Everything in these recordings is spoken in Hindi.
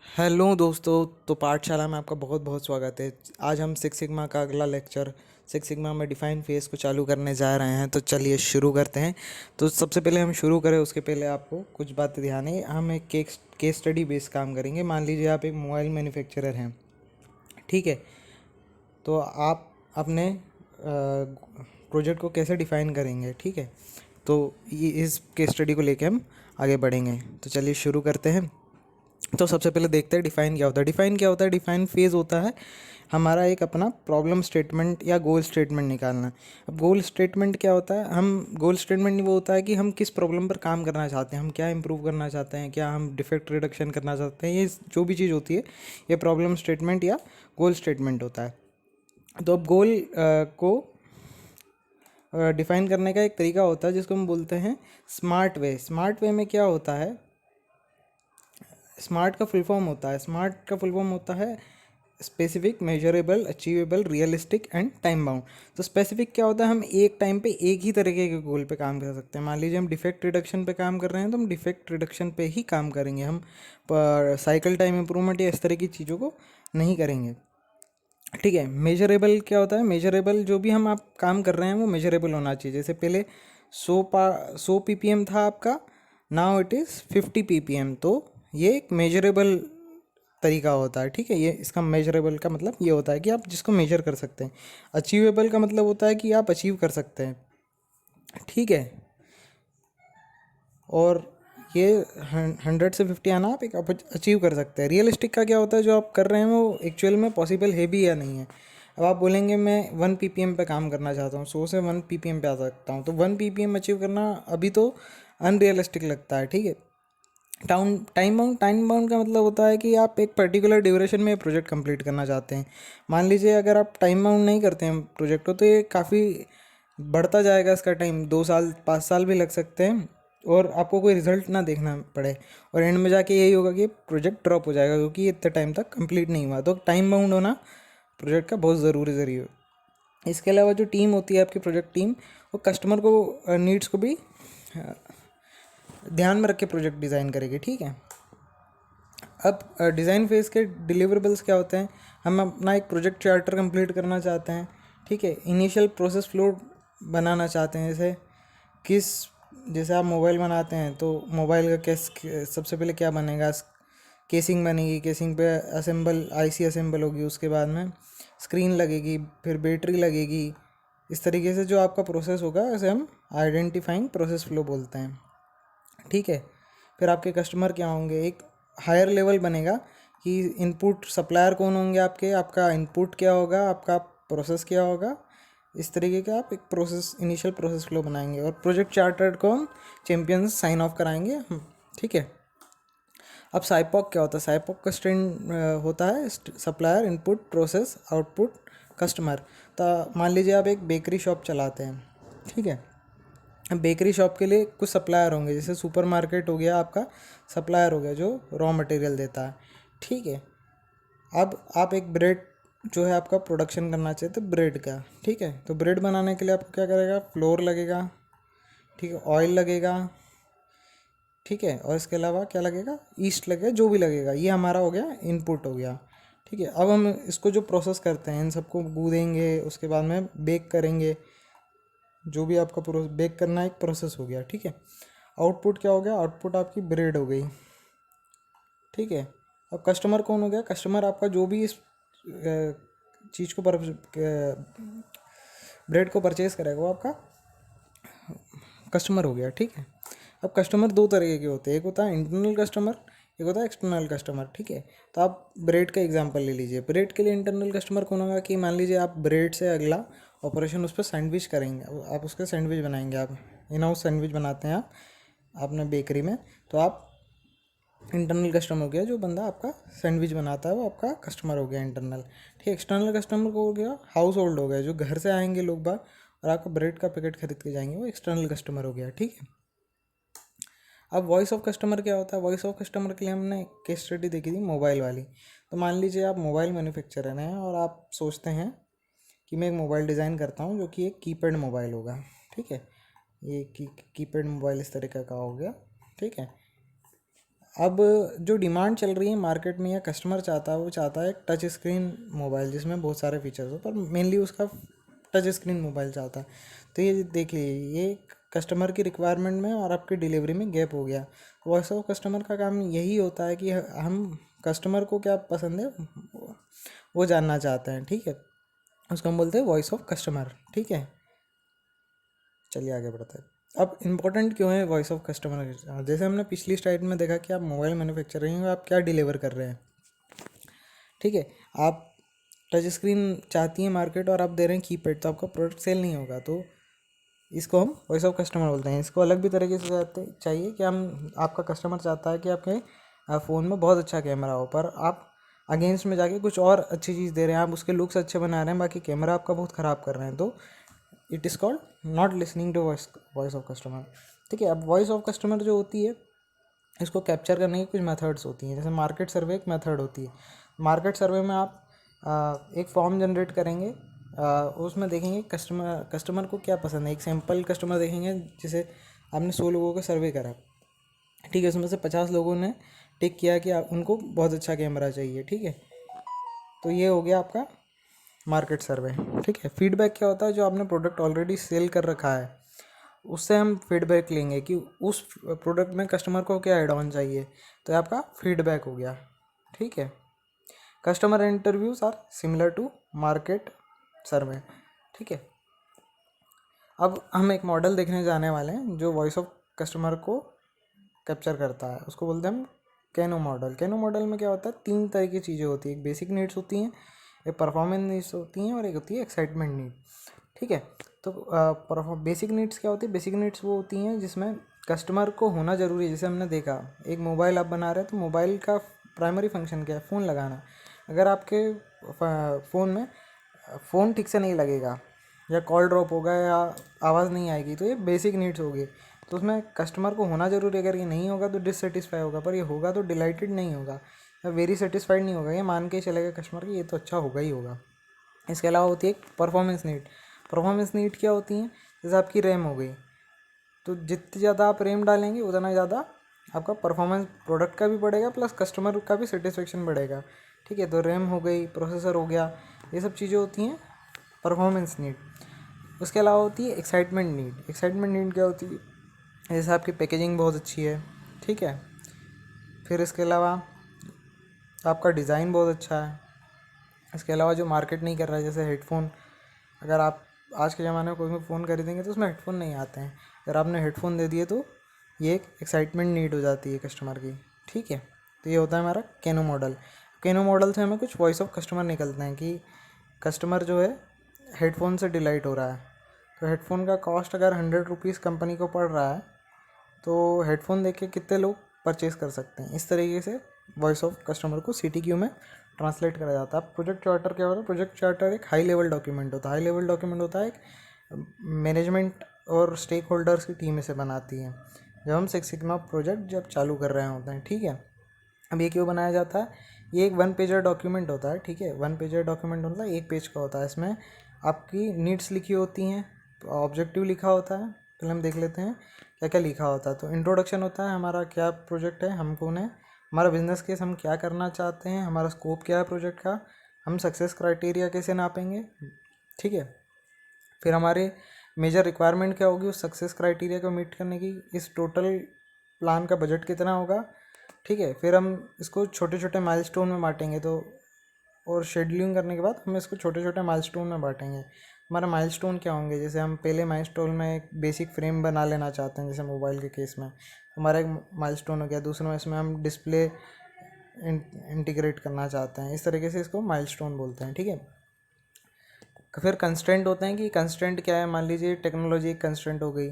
हेलो दोस्तों। तो पाठशाला में आपका बहुत बहुत स्वागत है। आज हम सिक्स सिग्मा का अगला लेक्चर सिक्स सिग्मा में डिफाइन फेस को चालू करने जा रहे हैं। तो चलिए शुरू करते हैं। तो सबसे पहले हम शुरू करें उसके पहले आपको कुछ बातें ध्यान है। हम एक केस स्टडी बेस्ड काम करेंगे। मान लीजिए आप एक मोबाइल मैन्युफैक्चरर हैं, ठीक है। तो आप अपने प्रोजेक्ट को कैसे डिफ़ाइन करेंगे, ठीक है। तो ये इस केस स्टडी को लेके हम आगे बढ़ेंगे। तो चलिए शुरू करते हैं। तो सबसे पहले देखते हैं डिफ़ाइन क्या होता है। डिफ़ाइन क्या होता है? डिफ़ाइन फेज़ होता है हमारा एक अपना प्रॉब्लम स्टेटमेंट या गोल स्टेटमेंट निकालना। अब गोल स्टेटमेंट क्या होता है? हम गोल स्टेटमेंट वो होता है कि हम किस प्रॉब्लम पर काम करना चाहते हैं, हम क्या इंप्रूव करना चाहते हैं, क्या हम डिफेक्ट रिडक्शन करना चाहते हैं। ये जो भी चीज़ होती है ये प्रॉब्लम स्टेटमेंट या गोल स्टेटमेंट होता है। तो अब गोल को डिफ़ाइन करने का एक तरीका होता है जिसको हम बोलते हैं स्मार्ट वे। स्मार्ट वे में क्या होता है? स्मार्ट का फुल फॉर्म होता है specific, measurable, achievable, realistic and time bound. तो स्पेसिफिक क्या होता है? हम एक टाइम पे एक ही तरीके के गोल पे काम कर सकते हैं। मान लीजिए हम डिफेक्ट रिडक्शन पे काम कर रहे हैं तो हम डिफेक्ट रिडक्शन पे ही काम करेंगे। हम साइकिल टाइम इंप्रूवमेंट या इस तरह की चीज़ों को नहीं करेंगे, ठीक है। मेजरेबल क्या होता है? मेजरेबल जो भी हम आप काम कर रहे हैं वो मेजरेबल होना चाहिए। जैसे पहले 100 पीपीएम था आपका, नाउ इट इज़ 50 पीपीएम। तो ये एक मेजरेबल तरीका होता है, ठीक है। ये इसका मेजरेबल का मतलब ये होता है कि आप जिसको मेजर कर सकते हैं। अचीवेबल का मतलब होता है कि आप अचीव कर सकते हैं, ठीक है। और ये 100 से 50 आना आप एक अचीव कर सकते हैं। रियलिस्टिक का क्या होता है? जो आप कर रहे हैं वो एक्चुअल में पॉसिबल है भी या नहीं है। अब आप बोलेंगे मैं 1 पीपीएम पे काम करना चाहता हूँ, 100 से 1 पीपीएम पे आ सकता हूँ, तो 1 पीपीएम अचीव करना अभी तो अनरियलिस्टिक लगता है, ठीक है। टाइम बाउंड का मतलब होता है कि आप एक पर्टिकुलर ड्यूरेशन में प्रोजेक्ट कंप्लीट करना चाहते हैं। मान लीजिए अगर आप टाइम बाउंड नहीं करते हैं प्रोजेक्ट को तो ये काफ़ी बढ़ता जाएगा, इसका टाइम 2 साल 5 साल भी लग सकते हैं और आपको कोई रिजल्ट ना देखना पड़े, और एंड में जाके यही होगा कि प्रोजेक्ट ड्रॉप हो जाएगा क्योंकि ये इतने टाइम तक कंप्लीट नहीं हुआ। तो टाइम बाउंड होना प्रोजेक्ट का बहुत ज़रूरी है। इसके अलावा जो टीम होती है आपकी प्रोजेक्ट टीम, वो कस्टमर को नीड्स को भी ध्यान में रख के प्रोजेक्ट डिज़ाइन करेगी, ठीक है। अब डिज़ाइन फेज़ के डिलीवरेबल्स क्या होते हैं? हम अपना एक प्रोजेक्ट चार्टर कंप्लीट करना चाहते हैं, ठीक है। इनिशियल प्रोसेस फ्लो बनाना चाहते हैं। किस जैसे आप मोबाइल बनाते हैं तो मोबाइल का केस सबसे पहले क्या बनेगा? केसिंग बनेगी, केसिंग पे असेंबल आईसी असेंबल होगी, उसके बाद में स्क्रीन लगेगी, फिर बैटरी लगेगी। इस तरीके से जो आपका प्रोसेस होगा उसे हम आइडेंटिफाइंग प्रोसेस फ्लो बोलते हैं, ठीक है। फिर आपके कस्टमर क्या होंगे? एक हायर लेवल बनेगा कि इनपुट सप्लायर कौन होंगे आपके, आपका इनपुट क्या होगा, आपका प्रोसेस क्या होगा। इस तरीके का आप एक प्रोसेस इनिशियल प्रोसेस फ्लो बनाएंगे और प्रोजेक्ट चार्टर्ड को हम चैम्पियंस साइन ऑफ कराएंगे, ठीक है। अब साइपॉक क्या होता है? साइपॉक का स्टैंड होता है supplier, input, process, output, customer. तो मान लीजिए आप एक बेकरी शॉप चलाते हैं, ठीक है। अब बेकरी शॉप के लिए कुछ सप्लायर होंगे, जैसे सुपरमार्केट हो गया आपका सप्लायर हो गया जो रॉ मटेरियल देता है, ठीक है। अब आप एक ब्रेड जो है आपका प्रोडक्शन करना चाहते हैं ब्रेड का, ठीक है। तो ब्रेड बनाने के लिए आपको क्या करेगा? फ्लोर लगेगा, ठीक है, ऑयल लगेगा, ठीक है। और इसके अलावा क्या लगेगा? ईस्ट लगेगा, जो भी लगेगा। ये हमारा हो गया इनपुट हो गया, ठीक है। अब हम इसको जो प्रोसेस करते हैं इन सबको गूँदेंगे, उसके बाद में बेक करेंगे। जो भी आपका बेक करना एक प्रोसेस हो गया, ठीक है। आउटपुट क्या हो गया? आउटपुट आपकी ब्रेड हो गई, ठीक है। अब कस्टमर कौन हो गया? कस्टमर आपका जो भी इस चीज़ को ब्रेड को परचेज़ करेगा वो आपका कस्टमर हो गया, ठीक है। अब कस्टमर दो तरीके के होते हैं, एक होता है इंटरनल कस्टमर, एक होता है एक्सटर्नल कस्टमर, ठीक है। तो आप ब्रेड का एग्जांपल ले लीजिए। ब्रेड के लिए इंटरनल कस्टमर कौन होगा? कि मान लीजिए आप ब्रेड से अगला ऑपरेशन उस पर सैंडविच करेंगे, आप उसके सैंडविच बनाएंगे, आप इन हाउस सैंडविच बनाते हैं आप अपने बेकरी में। तो आप इंटरनल कस्टमर हो गया, जो बंदा आपका सैंडविच बनाता है वो आपका कस्टमर हो गया इंटरनल, ठीक है। एक्सटर्नल कस्टमर को हो गया हाउस होल्ड हो गया, जो घर से आएंगे लोग बाग और आपका ब्रेड का पैकेट खरीद के जाएंगे, वो एक्सटर्नल कस्टमर हो गया, ठीक है। अब वॉइस ऑफ कस्टमर क्या होता है? वॉइस ऑफ कस्टमर के लिए हमने केस स्टडी देखी थी मोबाइल वाली। तो मान लीजिए आप मोबाइल मैन्युफैक्चरर हैं और आप सोचते हैं कि मैं एक मोबाइल डिज़ाइन करता हूँ जो कि एक कीपैड मोबाइल होगा, ठीक है। ये कीपैड मोबाइल इस तरीके का हो गया, ठीक है। अब जो डिमांड चल रही है मार्केट में या कस्टमर चाहता है, वो चाहता है एक टच स्क्रीन मोबाइल जिसमें बहुत सारे फीचर्स हो, पर मेनली उसका टच स्क्रीन मोबाइल चाहता है। तो ये देखिए, ये कस्टमर की रिक्वायरमेंट में और आपकी डिलीवरी में गैप हो गया। वॉइस ऑफ कस्टमर का काम यही होता है कि हम कस्टमर को क्या पसंद है वो जानना चाहते हैं, ठीक है। उसको हम बोलते हैं वॉइस ऑफ कस्टमर, ठीक है। चलिए आगे बढ़ते हैं। अब इम्पोर्टेंट क्यों है वॉइस ऑफ कस्टमर? जैसे हमने पिछली स्लाइड में देखा कि आप मोबाइल मैन्युफैक्चरिंग में आप क्या डिलीवर कर रहे हैं, ठीक है। आप टच स्क्रीन चाहती हैं मार्केट और आप दे रहे हैं कीपैड, तो आपका प्रोडक्ट सेल नहीं होगा। तो इसको हम वॉइस ऑफ कस्टमर बोलते हैं। इसको अलग भी तरीके से चाहिए कि हम आपका कस्टमर चाहता है कि आपके फ़ोन में बहुत अच्छा कैमरा हो, पर आप अगेंस्ट में जाके कुछ और अच्छी चीज़ दे रहे हैं, आप उसके लुक्स अच्छे बना रहे हैं, बाकी कैमरा आपका बहुत ख़राब कर रहे हैं। तो it is called not listening to voice of customer, ठीक है। अब वॉइस ऑफ कस्टमर जो होती है, इसको कैप्चर करने की कुछ मेथड्स होती हैं। जैसे मार्केट सर्वे एक मेथड होती है। मार्केट सर्वे में आप एक फॉर्म जनरेट करेंगे, उसमें देखेंगे कस्टमर को क्या पसंद है। एक सैम्पल कस्टमर देखेंगे, जैसे आपने 100 लोगों का सर्वे करा, ठीक है। उसमें से 50 लोगों ने टिक किया कि उनको बहुत अच्छा कैमरा चाहिए, ठीक है। तो ये हो गया आपका मार्केट सर्वे, ठीक है। फीडबैक क्या होता है? जो आपने प्रोडक्ट ऑलरेडी सेल कर रखा है उससे हम फीडबैक लेंगे कि उस प्रोडक्ट में कस्टमर को क्या ऐड ऑन चाहिए, तो ये आपका फीडबैक हो गया, ठीक है। Customer interviews are similar to market survey, ठीक है। अब हम एक मॉडल देखने जाने वाले हैं जो वॉइस ऑफ कस्टमर को कैप्चर करता है, उसको बोलते हैं हम कैनो मॉडल। कैनो मॉडल में क्या होता है? 3 तरह की चीज़ें होती है। एक बेसिक नीड्स होती हैं, एक परफॉर्मेंस नीड्स होती हैं, और एक होती है एक्साइटमेंट नीड, ठीक है। तो बेसिक नीड्स क्या होती है? बेसिक नीड्स वो होती हैं जिसमें कस्टमर को होना ज़रूरी है। जैसे हमने देखा, एक मोबाइल आप बना रहे हैं, तो मोबाइल का प्राइमरी फंक्शन क्या है? फ़ोन लगाना। अगर आपके फ़ोन में फ़ोन ठीक से नहीं लगेगा, या कॉल ड्रॉप होगा, या आवाज़ नहीं आएगी, तो ये बेसिक नीड्स होगी। तो उसमें कस्टमर को होना ज़रूरी है। अगर ये नहीं होगा तो डिससेटिस्फाई होगा, पर ये होगा तो डिलाइटेड नहीं होगा, या वेरी सेटिस्फाइड नहीं होगा। ये मान के चलेगा कस्टमर कि ये तो अच्छा होगा ही होगा। इसके अलावा होती है एक परफॉर्मेंस नीड। परफॉर्मेंस नीड क्या होती हैं? जैसे आपकी रैम हो गई, तो जितनी ज़्यादा आप रैम डालेंगे उतना ज़्यादा आपका परफॉर्मेंस प्रोडक्ट का भी बढ़ेगा, प्लस कस्टमर का भी सेटिस्फेक्शन बढ़ेगा, ठीक है। तो रैम हो गई, प्रोसेसर हो गया, ये सब चीज़ें होती हैं परफॉर्मेंस नीड। उसके अलावा होती है एक्साइटमेंट नीड। एक्साइटमेंट नीड क्या होती है? जैसे आपकी पैकेजिंग बहुत अच्छी है, ठीक है। फिर इसके अलावा आपका डिज़ाइन बहुत अच्छा है। इसके अलावा जो मार्केट नहीं कर रहा है, जैसे हेडफोन, अगर आप आज के ज़माने में कोई भी फ़ोन खरीदेंगे तो उसमें हेडफोन नहीं आते हैं। अगर आपने हेडफोन दे दिए तो ये एक एक्साइटमेंट नीड हो जाती है कस्टमर की, ठीक है। तो ये होता है हमारा कैनो मॉडल। कैनो मॉडल से हमें कुछ वॉइस ऑफ कस्टमर निकलते हैं कि कस्टमर जो है हेडफोन से डिलाइट हो रहा है। तो हेडफोन का कॉस्ट अगर 100 रुपीज़ कंपनी को पड़ रहा है, तो हेडफोन देख के कितने लोग परचेज़ कर सकते हैं। इस तरीके से वॉइस ऑफ कस्टमर को CTQ में ट्रांसलेट करा जाता है। प्रोजेक्ट चार्टर क्या होता है? प्रोजेक्ट चार्टर एक हाई लेवल डॉक्यूमेंट होता है। हाई लेवल डॉक्यूमेंट होता है एक मैनेजमेंट और स्टेक होल्डर्स की टीम इसे बनाती है जब हम सिक्स सिग्मा प्रोजेक्ट जब चालू कर रहे होते हैं, ठीक है। अब ये क्यों बनाया जाता है? ये एक 1 पेजर डॉक्यूमेंट होता है, ठीक है। 1 पेजर डॉक्यूमेंट होता है, 1 पेज का होता है। इसमें आपकी नीड्स लिखी होती हैं, ऑब्जेक्टिव लिखा होता है। पहले हम देख लेते हैं क्या क्या लिखा होता है। तो इंट्रोडक्शन होता है, हमारा क्या प्रोजेक्ट है, हम कौन है, हमारा बिजनेस केस, हम क्या करना चाहते हैं, हमारा स्कोप क्या है प्रोजेक्ट का, हम सक्सेस क्राइटेरिया कैसे नापेंगे, ठीक है। फिर हमारे मेजर रिक्वायरमेंट क्या होगी उस सक्सेस क्राइटेरिया को मीट करने की, इस टोटल प्लान का बजट कितना होगा, ठीक है। फिर हम इसको छोटे छोटे माइलस्टोन में बांटेंगे, तो और शेड्यूलिंग करने के बाद हम इसको छोटे छोटे माइलस्टोन में बांटेंगे। हमारा माइलस्टोन क्या होंगे? जैसे हम पहले माइलस्टोन में एक बेसिक फ्रेम बना लेना चाहते हैं, जैसे मोबाइल के केस में हमारा एक माइलस्टोन हो गया। दूसरे में इसमें हम डिस्प्ले इंटीग्रेट करना चाहते हैं। इस तरीके से इसको माइलस्टोन बोलते हैं, ठीक है। फिर कंस्ट्रेंट होते हैं कि कंस्ट्रेंट क्या है। मान लीजिए टेक्नोलॉजी एक कंस्ट्रेंट हो गई,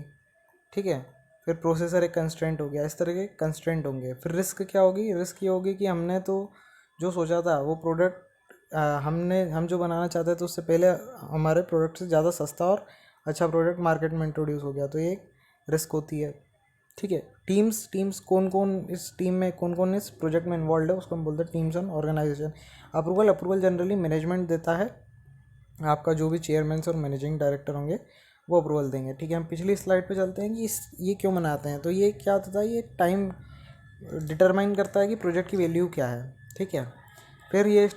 ठीक है। फिर प्रोसेसर एक कंस्ट्रेंट हो गया। इस तरह के कंस्ट्रेंट होंगे। फिर रिस्क क्या होगी? रिस्क ये होगी कि हमने तो जो सोचा था वो प्रोडक्ट हम जो बनाना चाहते थे तो उससे पहले हमारे प्रोडक्ट से ज़्यादा सस्ता और अच्छा प्रोडक्ट मार्केट में इंट्रोड्यूस हो गया, तो ये एक रिस्क होती है, ठीक है। टीम्स कौन कौन इस टीम में, कौन कौन इस प्रोजेक्ट में इन्वॉल्व है, उसको हम बोलते हैं teams and organisation. Approval generally management देता है। आपका जो भी चेयरमैन और मैनेजिंग डायरेक्टर होंगे वो अप्रूवल देंगे, ठीक है। हम पिछली स्लाइड पे चलते हैं कि ये क्यों मनाते हैं। तो ये क्या होता है? ये टाइम डिटरमाइन करता है कि प्रोजेक्ट की वैल्यू क्या है, ठीक है। फिर ये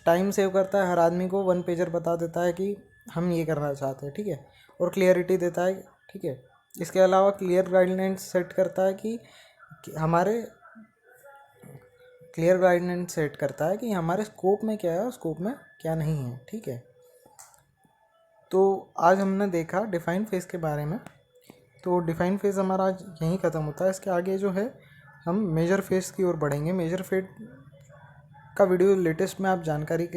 टाइम सेव करता है, हर आदमी को वन पेजर बता देता है कि हम ये करना चाहते हैं, ठीक है। और क्लियरिटी देता है, ठीक है। इसके अलावा क्लियर गाइडलाइंस सेट करता है कि हमारे क्लियर गाइडलाइंस सेट करता है कि हमारे स्कोप में क्या है, स्कोप में क्या नहीं है, ठीक है। तो आज हमने देखा डिफाइन फेस के बारे में। तो डिफाइन फेस हमारा आज यहीं ख़त्म होता है। इसके आगे जो है हम मेजर फेस की ओर बढ़ेंगे। मेजर फेस का वीडियो लेटेस्ट में आप जानकारी के